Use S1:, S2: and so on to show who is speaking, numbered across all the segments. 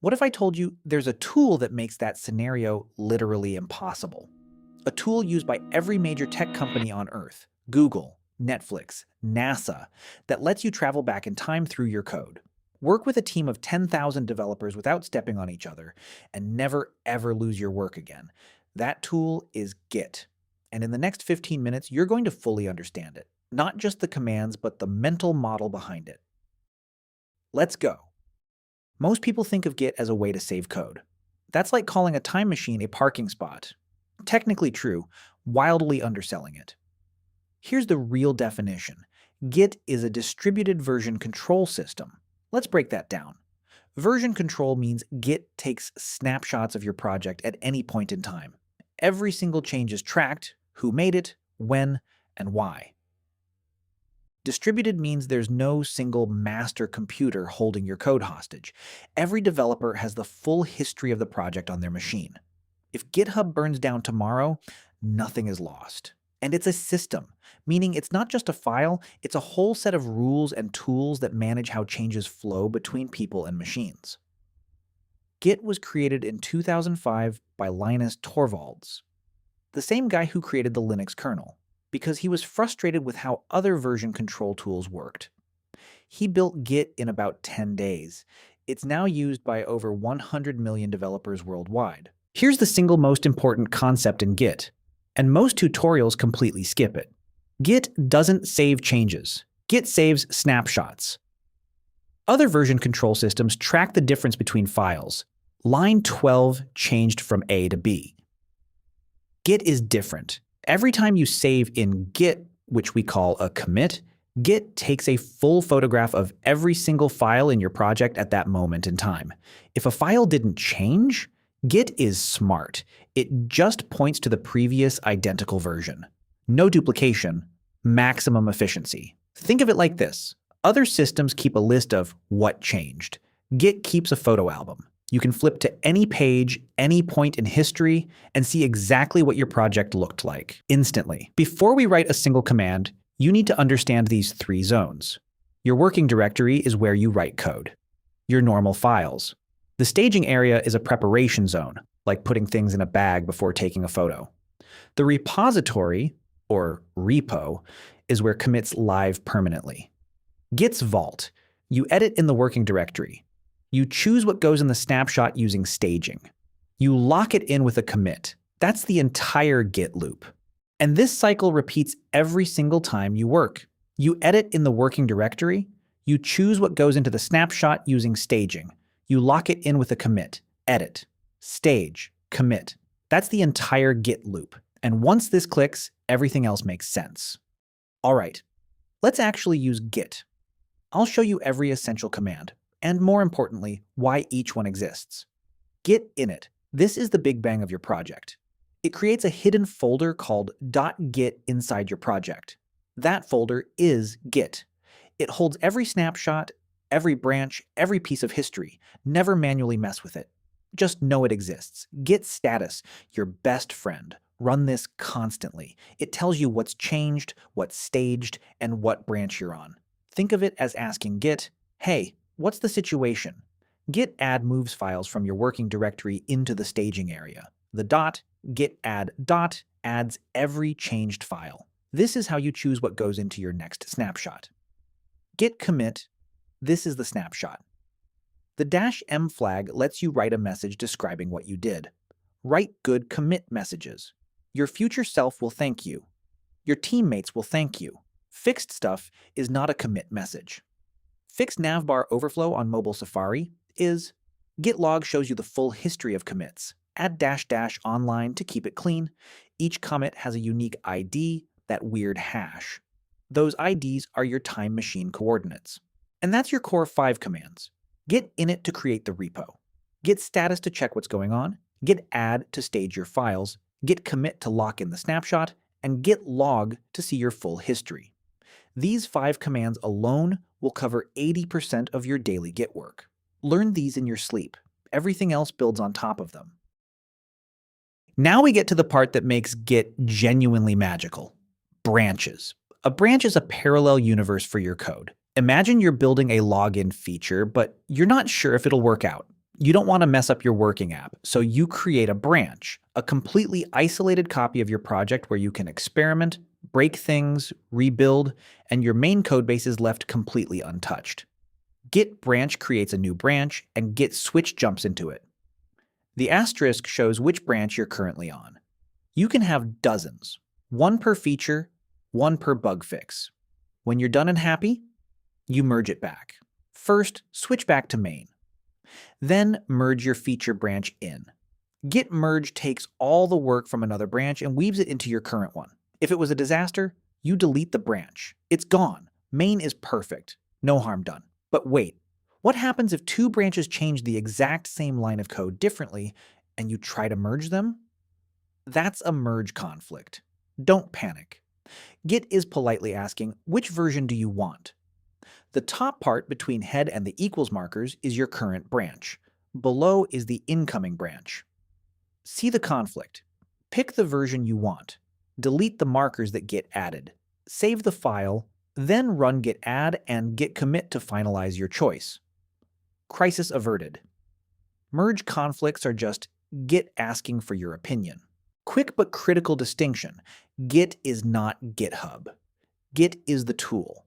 S1: What if I told you there's a tool that makes that scenario literally impossible? A tool used by every major tech company on Earth, Google, Netflix, NASA, that lets you travel back in time through your code. Work with a team of 10,000 developers without stepping on each other, and never ever lose your work again. That tool is Git. And in the next 15 minutes, you're going to fully understand it. Not just the commands, but the mental model behind it. Let's go. Most people think of Git as a way to save code. That's like calling a time machine a parking spot. Technically true, wildly underselling it. Here's the real definition. Git is a distributed version control system. Let's break that down. Version control means Git takes snapshots of your project at any point in time. Every single change is tracked, who made it, when, and why. Distributed means there's no single master computer holding your code hostage. Every developer has the full history of the project on their machine. If GitHub burns down tomorrow, nothing is lost. And it's a system, meaning it's not just a file, it's a whole set of rules and tools that manage how changes flow between people and machines. Git was created in 2005 by Linus Torvalds, the same guy who created the Linux kernel, because he was frustrated with how other version control tools worked. He built Git in about 10 days. It's now used by over 100 million developers worldwide. Here's the single most important concept in Git, and most tutorials completely skip it. Git doesn't save changes. Git saves snapshots. Other version control systems track the difference between files. Line 12 changed from A to B. Git is different. Every time you save in Git, which we call a commit, Git takes a full photograph of every single file in your project at that moment in time. If a file didn't change, Git is smart. It just points to the previous identical version. No duplication, maximum efficiency. Think of it like this. Other systems keep a list of what changed. Git keeps a photo album. You can flip to any page, any point in history, and see exactly what your project looked like, instantly. Before we write a single command, you need to understand these three zones. Your working directory is where you write code. Your normal files. The staging area is a preparation zone, like putting things in a bag before taking a photo. The repository, or repo, is where commits live permanently. Git's vault. You edit in the working directory. You choose what goes in the snapshot using staging. You lock it in with a commit. That's the entire Git loop. And this cycle repeats every single time you work. You edit in the working directory. You choose what goes into the snapshot using staging. You lock it in with a commit. Edit. Stage. Commit. That's the entire Git loop. And once this clicks, everything else makes sense. All right, let's actually use Git. I'll show you every essential command. And more importantly, why each one exists. Git init. This is the big bang of your project. It creates a hidden folder called .git inside your project. That folder is Git. It holds every snapshot, every branch, every piece of history. Never manually mess with it. Just know it exists. Git status, your best friend. Run this constantly. It tells you what's changed, what's staged, and what branch you're on. Think of it as asking Git, hey, what's the situation? Git add moves files from your working directory into the staging area. The git add adds every changed file. This is how you choose what goes into your next snapshot. Git commit, this is the snapshot. The -m flag lets you write a message describing what you did. Write good commit messages. Your future self will thank you. Your teammates will thank you. Fixed stuff is not a commit message. Fixed navbar overflow on mobile Safari is Git log shows you the full history of commits. Add -- online to keep it clean. Each commit has a unique ID, that weird hash. Those IDs are your time machine coordinates. And that's your core 5 commands. Git init to create the repo. Git status to check what's going on. Git add to stage your files. Git commit to lock in the snapshot. And git log to see your full history. These 5 commands alone will cover 80% of your daily Git work. Learn these in your sleep. Everything else builds on top of them. Now we get to the part that makes Git genuinely magical. Branches. A branch is a parallel universe for your code. Imagine you're building a login feature, but you're not sure if it'll work out. You don't want to mess up your working app, so you create a branch, a completely isolated copy of your project where you can experiment, break things, rebuild, and your main codebase is left completely untouched. Git branch creates a new branch, and git switch jumps into it. The asterisk shows which branch you're currently on. You can have dozens, one per feature, one per bug fix. When you're done and happy, you merge it back. First, switch back to main. Then merge your feature branch in. Git merge takes all the work from another branch and weaves it into your current one. If it was a disaster, you delete the branch. It's gone. Main is perfect. No harm done. But wait, what happens if two branches change the exact same line of code differently and you try to merge them? That's a merge conflict. Don't panic. Git is politely asking, which version do you want? The top part between head and the equals markers is your current branch. Below is the incoming branch. See the conflict. Pick the version you want. Delete the markers that get added. Save the file, then run git add and git commit to finalize your choice. Crisis averted. Merge conflicts are just Git asking for your opinion. Quick but critical distinction. Git is not GitHub. Git is the tool.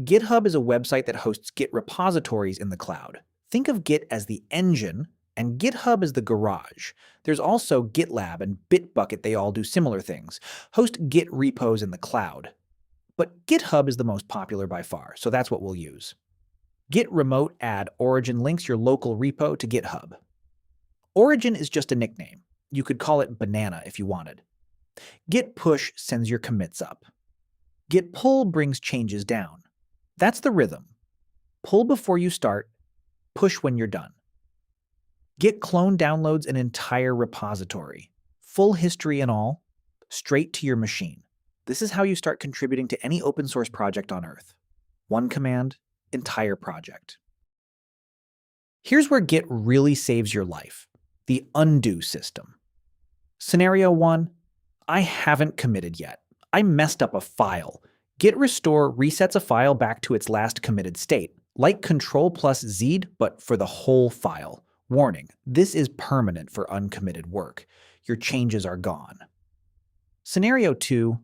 S1: GitHub is a website that hosts Git repositories in the cloud. Think of Git as the engine and GitHub as the garage. There's also GitLab and Bitbucket, they all do similar things. Host Git repos in the cloud. But GitHub is the most popular by far, so that's what we'll use. Git remote add origin links your local repo to GitHub. Origin is just a nickname. You could call it banana if you wanted. Git push sends your commits up. Git pull brings changes down. That's the rhythm. Pull before you start, push when you're done. Git clone downloads an entire repository, full history and all, straight to your machine. This is how you start contributing to any open source project on Earth. One command, entire project. Here's where Git really saves your life, the undo system. Scenario 1, I haven't committed yet. I messed up a file. Git restore resets a file back to its last committed state, like Ctrl+Z, but for the whole file. Warning, this is permanent for uncommitted work. Your changes are gone. Scenario 2,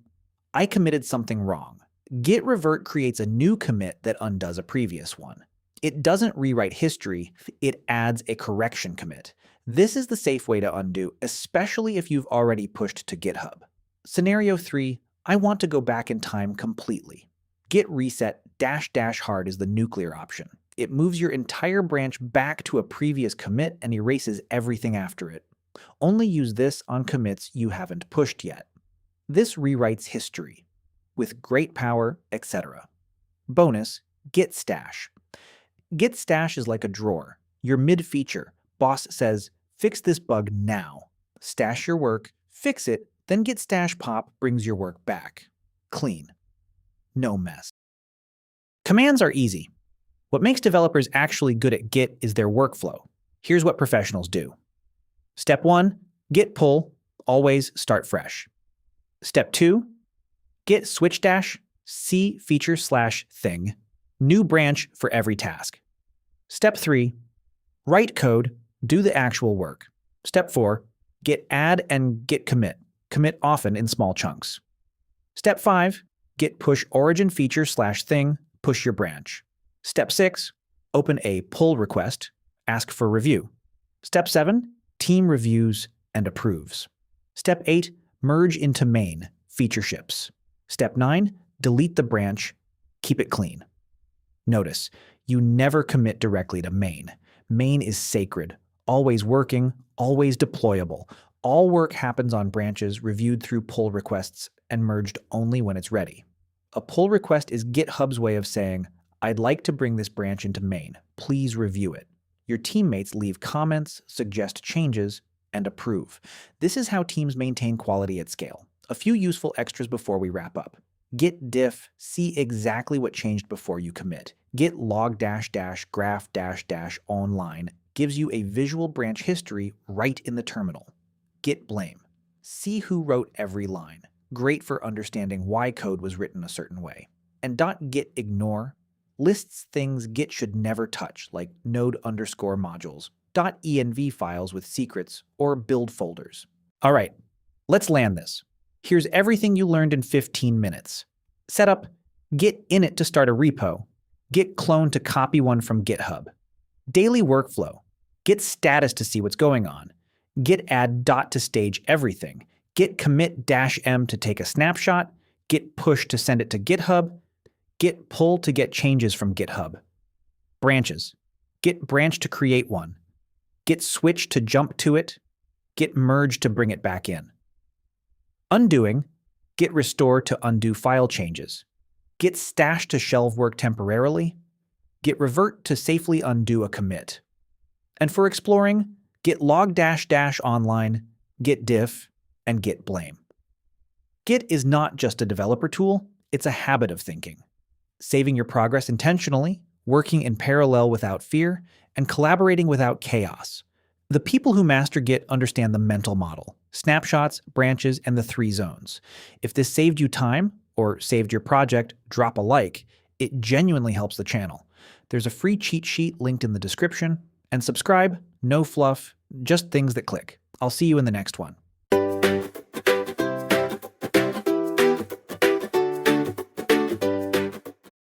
S1: I committed something wrong. Git revert creates a new commit that undoes a previous one. It doesn't rewrite history, it adds a correction commit. This is the safe way to undo, especially if you've already pushed to GitHub. Scenario 3, I want to go back in time completely. Git reset --hard is the nuclear option. It moves your entire branch back to a previous commit and erases everything after it. Only use this on commits you haven't pushed yet. This rewrites history, with great power, etc. Bonus, Git stash. Git stash is like a drawer. You're mid-feature. Boss says, fix this bug now. Stash your work, fix it, then Git stash pop brings your work back. Clean. No mess. Commands are easy. What makes developers actually good at Git is their workflow. Here's what professionals do. Step 1, Git pull, always start fresh. Step 2, Git switch dash, C feature/thing, new branch for every task. Step 3, write code, do the actual work. Step 4, Git add and Git commit. Commit often in small chunks. Step 5, Git push origin feature/thing, push your branch. Step 6, open a pull request, ask for review. Step 7, team reviews and approves. Step 8, merge into main, feature ships. Step 9, delete the branch, keep it clean. Notice, you never commit directly to main. Main is sacred, always working, always deployable. All work happens on branches reviewed through pull requests and merged only when it's ready. A pull request is GitHub's way of saying, I'd like to bring this branch into main. Please review it. Your teammates leave comments, suggest changes, and approve. This is how teams maintain quality at scale. A few useful extras before we wrap up. Git diff, see exactly what changed before you commit. Git log --graph online gives you a visual branch history right in the terminal. Git blame, see who wrote every line. Great for understanding why code was written a certain way. And .git ignore lists things Git should never touch, like node_modules. .env files with secrets, or build folders. All right, let's land this. Here's everything you learned in 15 minutes. Setup: Git init to start a repo, Git clone to copy one from GitHub. Daily workflow: Git status to see what's going on, Git add dot to stage everything, Git commit -m to take a snapshot, Git push to send it to GitHub, Git pull to get changes from GitHub. Branches: Git branch to create one, Git switch to jump to it, Git merge to bring it back in. Undoing: Git restore to undo file changes, Git stash to shelve work temporarily, Git revert to safely undo a commit. And for exploring, Git log -- online, Git diff, and Git blame. Git is not just a developer tool, it's a habit of thinking. Saving your progress intentionally, working in parallel without fear, and collaborating without chaos. The people who master Git understand the mental model: snapshots, branches, and the 3 zones. If this saved you time, or saved your project, drop a like. It genuinely helps the channel. There's a free cheat sheet linked in the description. And subscribe, no fluff, just things that click. I'll see you in the next one.